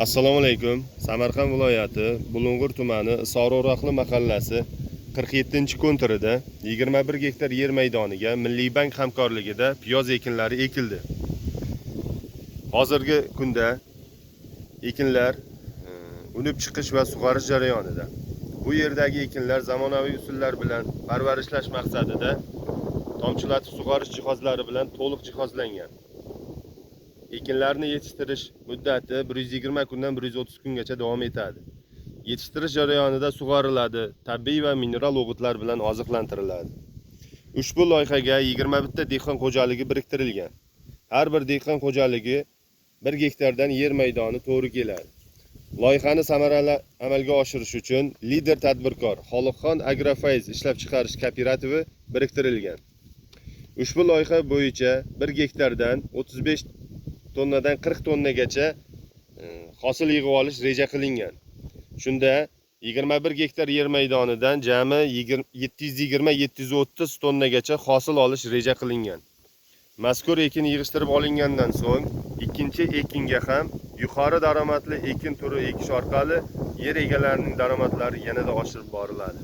Assalomu alaykum. Samarqand viloyati Bulung'ur tumani Isoro'roqli mahallasi 47-kontirida 21 gektar yer maydoniga Milliy bank hamkorligida piyoz ekinlari ekildi. Hozirgi kunda ekinlar unib chiqish va sug'orish jarayonida. Bu yerdagi ekinlar zamonaviy usullar bilan parvarishlash maqsadida tomchilatib sug'orish jihozlari bilan to'liq jihozlangan. Ekinlarni yetishtirish muddati 120 kundan 130 kungacha davom etadi. Yetishtirish jarayonida sug'oriladi, tabiiy va mineral o'g'itlar bilan oziqlantiriladi. Ushbu loyihaga 21 ta dehqon xo'jaligi biriktirilgan. Har bir dehqon xo'jaligi 1 gektardan yer maydoni to'g'ri keladi. Loyihani samarali amalga oshirish uchun lider tadbirkor Xoliqxon Agrofayz ishlab chiqarish kooperativi biriktirilgan. Ushbu loyiha bo'yicha 1 gektardan 35 tonnadan 40 tonnagacha hosil yig'ib olish reja qilingan. Shunda 21 gektar yer maydonidan jami 720-730 tonnagacha hosil olish reja qilingan. Mazkur ekin yig'ishtirib olingandan so'ng ikkinchi ekinga ham yuqori daromadli ekin turi ekish orqali yer egalarining daromadlari yanada oshirib boriladi.